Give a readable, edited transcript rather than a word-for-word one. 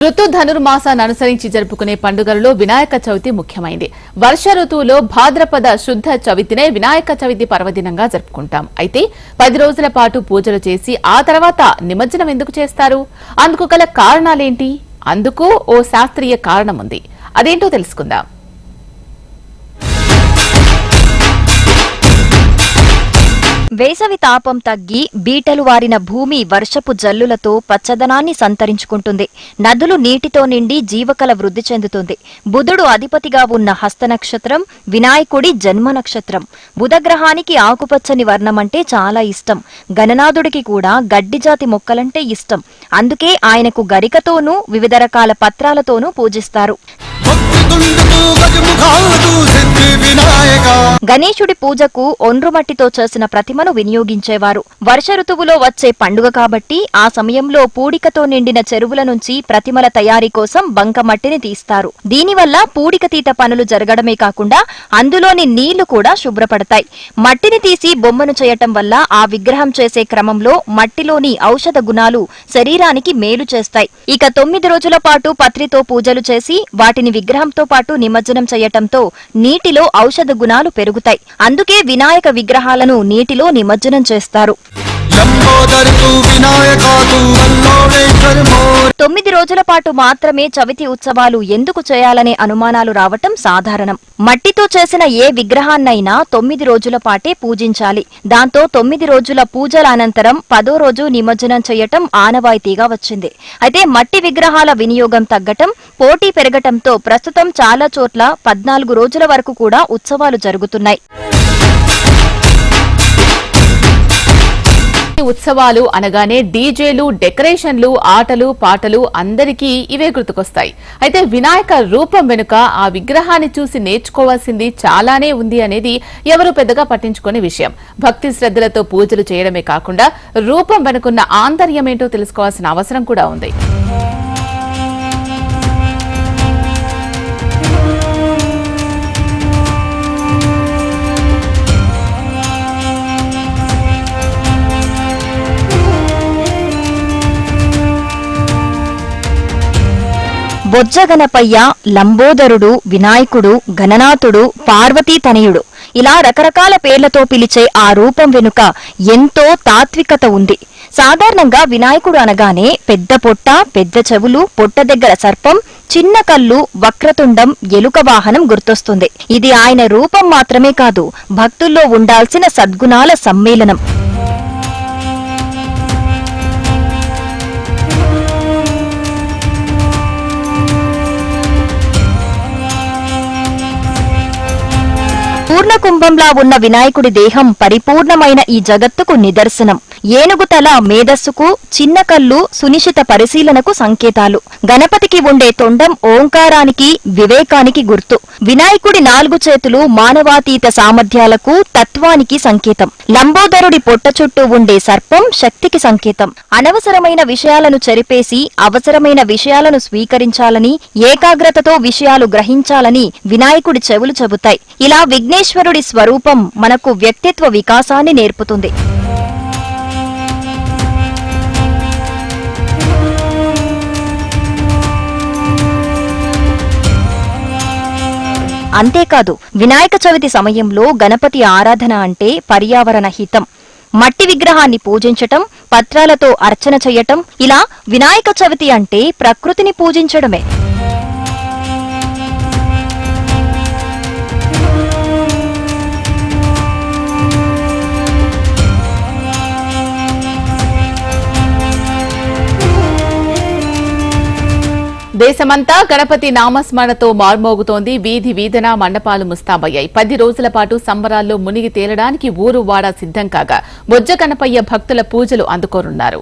ఋతు ధనుర్మాసాన్ని అనుసరించి జరుపుకునే పండుగలలో వినాయక చవితి ముఖ్యమైంది. వర్ష ఋతువులో భాద్రపద శుద్ధ చవితినే వినాయక చవితి పర్వదినంగా జరుపుకుంటాం. అయితే 10 రోజుల పాటు పూజలు చేసి ఆ తర్వాత నిమజ్జనం ఎందుకు చేస్తారు? అందుకు గల కారణాలేంటి? అందుకు ఓ శాస్త్రీయ కారణం ఉంది. అదేంటో తెలుసుకుందాం. వేసవి తాపం తగ్గి బీటలు వారిన భూమి వర్షపు జల్లులతో పచ్చదనాన్ని సంతరించుకుంటుంది. నదులు నీటితో నిండి జీవకళ వృద్ధి చెందుతుంది. బుధుడు అధిపతిగా ఉన్న హస్త నక్షత్రం వినాయకుడి జన్మ నక్షత్రం. బుధగ్రహానికి ఆకుపచ్చని వర్ణమంటే చాలా ఇష్టం. గణనాథుడికి కూడా గడ్డి జాతి మొక్కలంటే ఇష్టం. అందుకే ఆయనకు గరికతోనూ వివిధ రకాల పత్రాలతోనూ పూజిస్తారు. గణేశుడి పూజకు ఒండ్రుమట్టితో చేసిన ప్రతిమను వినియోగించేవారు. వర్ష ఋతువులో వచ్చే పండుగ కాబట్టి ఆ సమయంలో పూడికతో నిండిన చెరువుల నుంచి ప్రతిమల తయారీ కోసం బంకమట్టిని తీస్తారు. దీనివల్ల పూడిక తీత పనులు జరగడమే కాకుండా అందులోని నీళ్లు కూడా శుభ్రపడతాయి. మట్టిని తీసి బొమ్మను చేయటం వల్ల ఆ విగ్రహం చేసే క్రమంలో మట్టిలోని ఔషధ గుణాలు శరీరానికి మేలు చేస్తాయి. ఇక 9 రోజుల పాటు పత్రితో పూజలు చేసి వాటిని విగ్రహంతో పాటు నిమజ్జనం చేయటంతో నీటిలో ఔషధ గుణాలు పెరుగుతాయి. అందుకే వినాయక విగ్రహాలను నీటిలో నిమజ్జనం చేస్తారు. 9 రోజుల పాటు మాత్రమే చవితి ఉత్సవాలు ఎందుకు చేయాలనే అనుమానాలు రావటం సాధారణం. మట్టితో చేసిన ఏ విగ్రహాన్నైనా 9 రోజుల పాటే పూజించాలి. దాంతో 9 రోజుల పూజల అనంతరం 10వ రోజు నిమజ్జనం చేయటం ఆనవాయితీగా వచ్చింది. అయితే మట్టి విగ్రహాల వినియోగం తగ్గటం, పోటీ పెరగటంతో ప్రస్తుతం చాలా చోట్ల 14 రోజుల వరకు కూడా ఉత్సవాలు జరుగుతున్నాయి. ఉత్సవాలు అనగానే డీజేలు, డెకరేషన్లు, ఆటలు పాటలు అందరికీ ఇవే గుర్తుకొస్తాయి. అయితే వినాయక రూపం వెనుక ఆ విగ్రహాన్ని చూసి నేర్చుకోవాల్సింది చాలానే ఉంది అనేది ఎవరు పెద్దగా పట్టించుకునే విషయం. భక్తి శ్రద్ధలతో పూజలు చేయడమే కాకుండా రూపం వెనుకున్న ఆంతర్యమేంటో తెలుసుకోవాల్సిన అవసరం కూడా ఉంది. బొజ్జగణపయ్య, లంబోదరుడు, వినాయకుడు, గణనాథుడు, పార్వతీ తనయుడు ఇలా రకరకాల పేర్లతో పిలిచే ఆ రూపం వెనుక ఎంతో తాత్వికత ఉంది. సాధారణంగా వినాయకుడు అనగానే పెద్ద పొట్ట, పెద్ద చెవులు, పొట్ట దగ్గర సర్పం, చిన్న కళ్ళు, వక్రతుండం, ఎలుక వాహనం గుర్తొస్తుంది. ఇది ఆయన రూపం మాత్రమే కాదు, భక్తుల్లో ఉండాల్సిన సద్గుణాల సమ్మేళనం. పూర్ణకుంభంలా ఉన్న వినాయకుడి దేహం పరిపూర్ణమైన ఈ జగత్తుకు నిదర్శనం. ఏనుగు తల మేధస్సుకు, చిన్న కళ్ళు సునిశిత పరిశీలనకు సంకేతాలు. గణపతికి ఉండే తొండం ఓంకారానికి, వివేకానికి గుర్తు. వినాయకుడి 4 చేతులు మానవాతీత సామర్థ్యాలకు, తత్వానికి సంకేతం. లంబోదరుడి పొట్ట చుట్టూ ఉండే సర్పం శక్తికి సంకేతం. అనవసరమైన విషయాలను చెరిపేసి అవసరమైన విషయాలను స్వీకరించాలని, ఏకాగ్రతతో విషయాలు గ్రహించాలని వినాయకుడి చెవులు చెబుతాయి. ఇలా విఘ్నేశ్వరుడి స్వరూపం మనకు వ్యక్తిత్వ వికాసాన్ని నేర్పుతుంది. అంతేకాదు, వినాయక చవితి సమయంలో గణపతి ఆరాధన అంటే పర్యావరణ హితం. మట్టి విగ్రహాన్ని పూజించటం, పత్రాలతో అర్చన చెయ్యటం, ఇలా వినాయక చవితి అంటే ప్రకృతిని పూజించడమే. దేశమంతా గణపతి నామస్మరణతో మార్మోగుతోంది. వీధి వీధన మండపాలు ముస్తాబయ్యాయి. 10 రోజుల పాటు సంబరాల్లో మునిగి తేలడానికి ఊరు వాడ సిద్ధం కాగా బొజ్జ గణపయ్య భక్తుల పూజలు అందుకోనున్నారు.